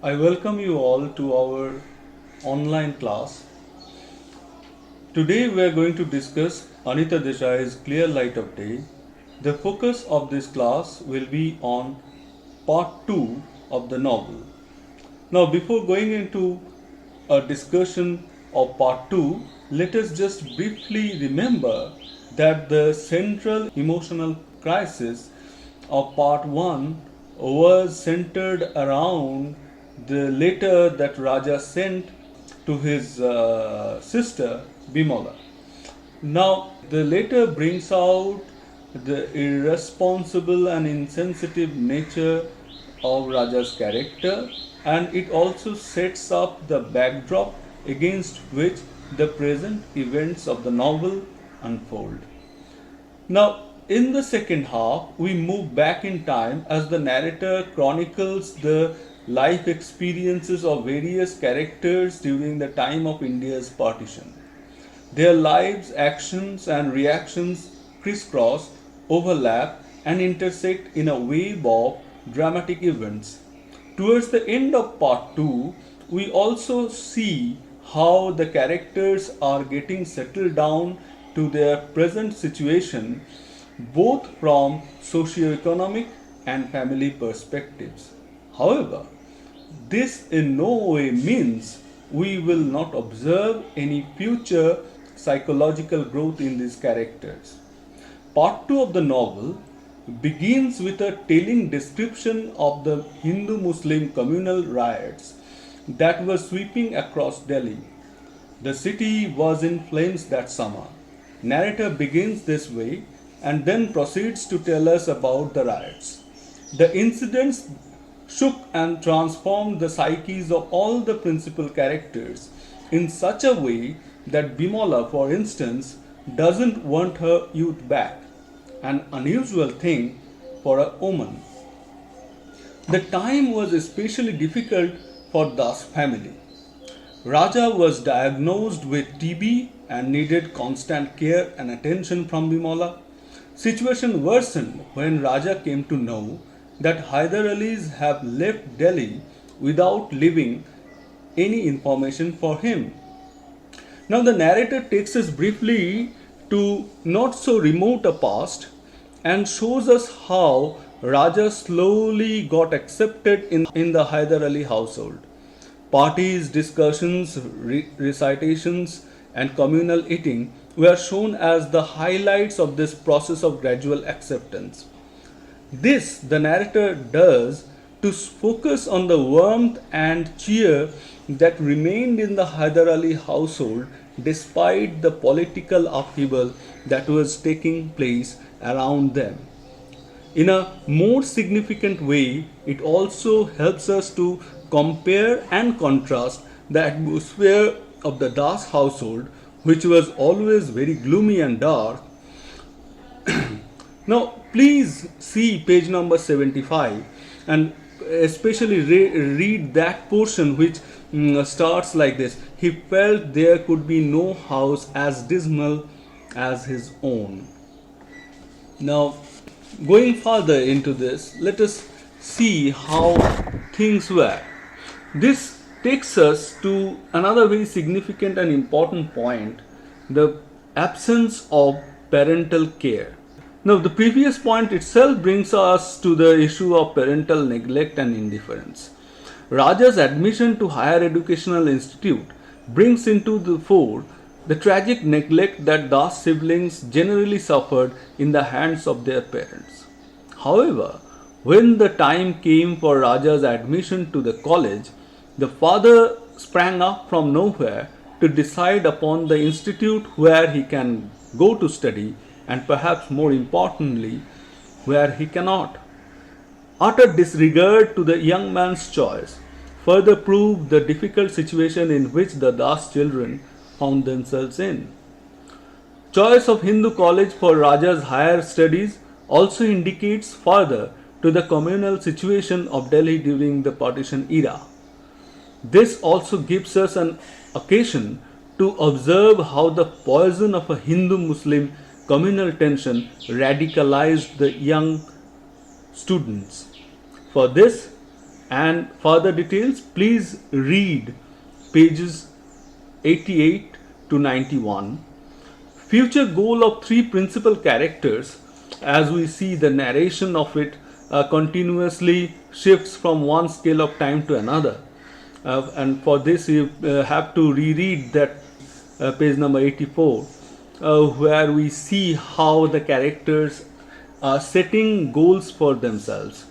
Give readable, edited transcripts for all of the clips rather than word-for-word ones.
I welcome you all to our online class. Today we are going to discuss Anita Desai's Clear Light of Day. The focus of this class will be on part 2 of the novel. Now, before going into a discussion of part 2, let us just briefly remember that the central emotional crisis of part 1 was centered around the letter that Raja sent to his sister Bimola. Now, the letter brings out the irresponsible and insensitive nature of Raja's character, and it also sets up the backdrop against which the present events of the novel unfold. Now, in the second half, we move back in time as the narrator chronicles the life experiences of various characters during the time of India's partition. Their lives, actions, and reactions crisscross, overlap, and intersect in a wave of dramatic events. Towards the end of part 2, we also see how the characters are getting settled down to their present situation, both from socio-economic and family perspectives. However, this in no way means we will not observe any future psychological growth in these characters. Part 2 of the novel begins with a telling description of the Hindu Muslim communal riots that were sweeping across Delhi. The city was in flames that summer. Narrator begins this way and then proceeds to tell us about the riots. The incidents shook and transformed the psyches of all the principal characters in such a way that Bimola, for instance, doesn't want her youth back, an unusual thing for a woman. The time was especially difficult for Das family. Raja was diagnosed with TB and needed constant care and attention from Bimola. Situation worsened when Raja came to know that Hyder Ali's have left Delhi without leaving any information for him. Now the narrator takes us briefly to not so remote a past and shows us how Raja slowly got accepted in the Hyder Ali household. Parties, discussions, recitations, and communal eating were shown as the highlights of this process of gradual acceptance. This the narrator does to focus on the warmth and cheer that remained in the Hyder Ali household despite the political upheaval that was taking place around them. In a more significant way, it also helps us to compare and contrast the atmosphere of the Das household, which was always very gloomy and dark. Now, please see page number 75 and especially read that portion which starts like this. He felt there could be no house as dismal as his own. Now, going further into this, let us see how things were. This takes us to another very significant and important point, the absence of parental care. Now, the previous point itself brings us to the issue of parental neglect and indifference. Raja's admission to higher educational institute brings into the fore the tragic neglect that Das siblings generally suffered in the hands of their parents. However, when the time came for Raja's admission to the college, the father sprang up from nowhere to decide upon the institute where he can go to study and perhaps more importantly, where he cannot. Utter disregard to the young man's choice further proved the difficult situation in which the Das children found themselves in. Choice of Hindu college for Raja's higher studies also indicates further to the communal situation of Delhi during the partition era. This also gives us an occasion to observe how the poison of a Hindu-Muslim communal tension radicalized the young students. For this, and further details, please read pages 88 to 91. Future goal of three principal characters, as we see the narration of it continuously shifts from one scale of time to another. And for this, you have to reread that page number 84, where we see how the characters are setting goals for themselves.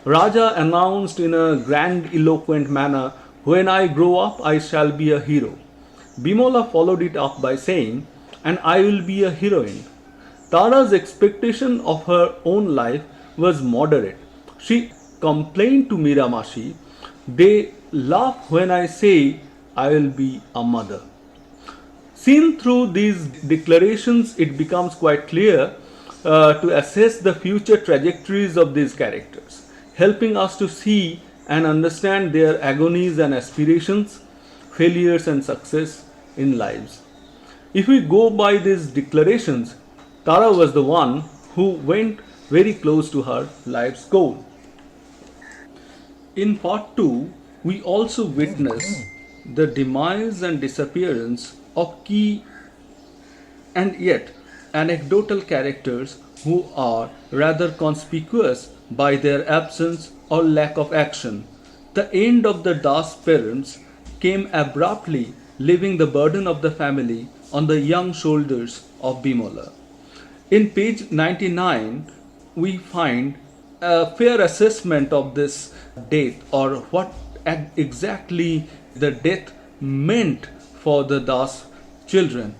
Raja announced in a grandiloquent manner, "When I grow up, I shall be a hero." Bimola followed it up by saying, "And I will be a heroine." Tara's expectation of her own life was moderate. She complained to Miramashi, "They laugh when I say I will be a mother." Seen through these declarations, it becomes quite clear to assess the future trajectories of these characters, helping us to see and understand their agonies and aspirations, failures and success in lives. If we go by these declarations, Tara was the one who went very close to her life's goal. In part 2, we also witness the demise and disappearance of key and yet anecdotal characters who are rather conspicuous by their absence or lack of action. The end of the Das parents came abruptly, leaving the burden of the family on the young shoulders of Bimola. In page 99, we find a fair assessment of this death, or what exactly the death meant for the Das children.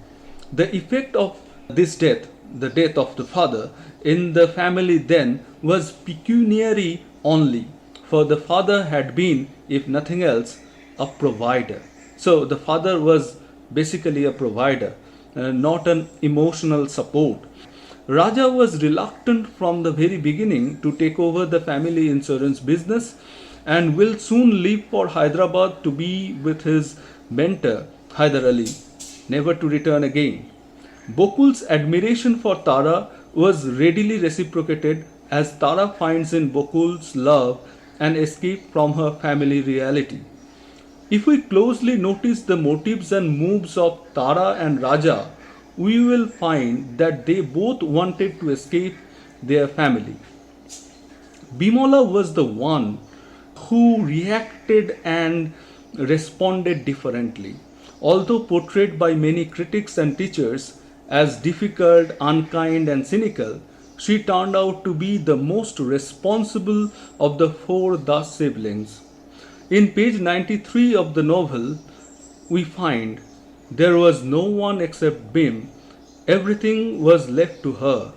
The effect of this death, the death of the father, in the family then was pecuniary only, for the father had been, if nothing else, a provider. So the father was basically a provider, not an emotional support. Raja was reluctant from the very beginning to take over the family insurance business and will soon leave for Hyderabad to be with his mentor, Hyder Ali, never to return again. Bokul's admiration for Tara was readily reciprocated, as Tara finds in Bokul's love an escape from her family reality. If we closely notice the motives and moves of Tara and Raja, we will find that they both wanted to escape their family. Bimola was the one who reacted and responded differently. Although portrayed by many critics and teachers as difficult, unkind, and cynical, she turned out to be the most responsible of the four Das siblings. In page 93 of the novel, we find there was no one except Bim. Everything was left to her.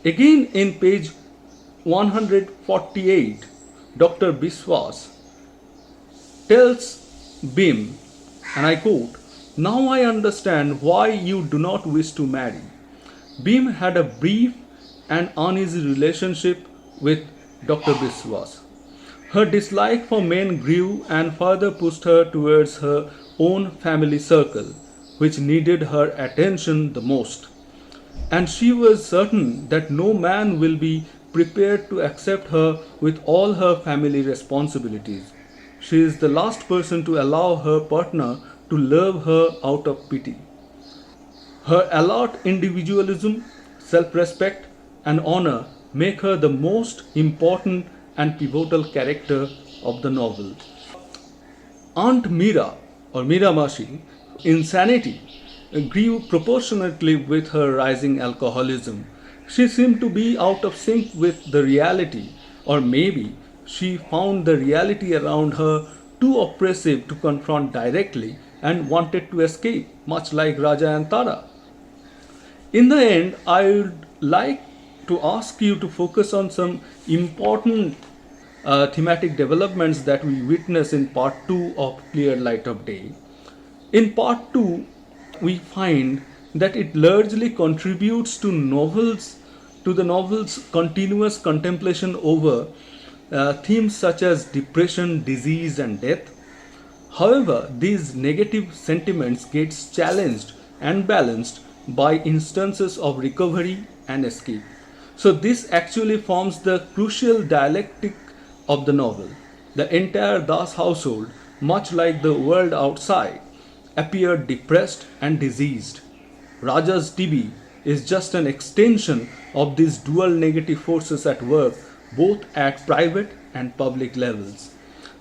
Again, in page 148, Dr. Biswas tells Bim, and I quote, "Now I understand why you do not wish to marry." Bim had a brief and uneasy relationship with Dr. Biswas. Her dislike for men grew and further pushed her towards her own family circle, which needed her attention the most. And she was certain that no man will be prepared to accept her with all her family responsibilities. She is the last person to allow her partner to love her out of pity. Her alert individualism, self-respect, and honor make her the most important and pivotal character of the novel. Aunt Mira, or Miramashi, insanity grew proportionately with her rising alcoholism. She seemed to be out of sync with the reality, or maybe she found the reality around her too oppressive to confront directly and wanted to escape, much like Raja and Tara. In the end, I would like to ask you to focus on some important thematic developments that we witness in part 2 of Clear Light of Day. In part 2, we find that it largely contributes to the novel's continuous contemplation over themes such as depression, disease, and death. However, these negative sentiments get challenged and balanced by instances of recovery and escape. So this actually forms the crucial dialectic of the novel. The entire Das household, much like the world outside, appeared depressed and diseased. Raja's TB is just an extension of these dual negative forces at work both at private and public levels.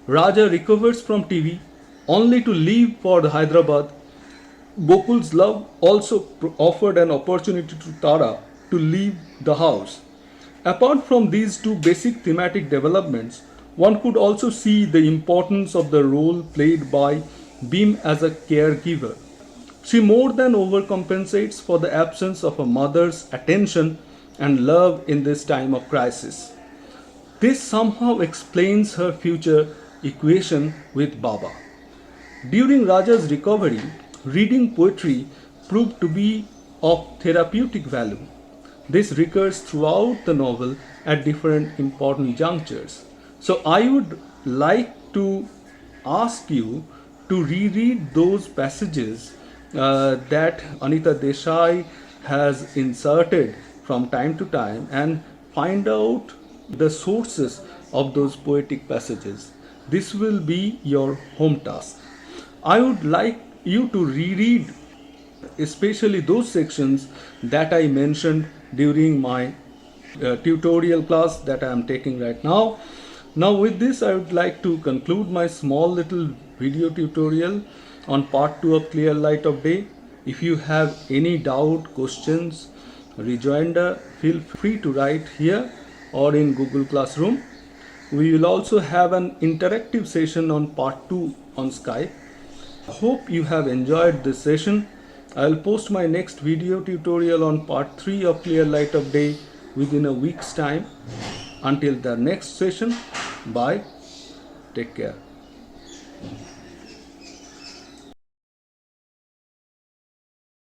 Raja recovers from TB only to leave for the Hyderabad. Gokul's love also offered an opportunity to Tara to leave the house. Apart from these two basic thematic developments, one could also see the importance of the role played by Bhim as a caregiver. She more than overcompensates for the absence of a mother's attention and love in this time of crisis. This somehow explains her future equation with Baba. During Raja's recovery, reading poetry proved to be of therapeutic value. This recurs throughout the novel at different important junctures. So I would like to ask you to reread those passages that Anita Desai has inserted from time to time and find out the sources of those poetic passages. This will be your home task. I would like you to reread especially those sections that I mentioned during my tutorial class that I am taking right now. Now with this I would like to conclude my small little video tutorial on part 2 of Clear Light of Day. If you have any doubt, questions, rejoinder, feel free to write here or in Google Classroom. We will also have an interactive session on part 2 on Skype. Hope you have enjoyed this session. I will post my next video tutorial on part 3 of Clear Light of Day within a week's time. Until the next session, bye. Take care.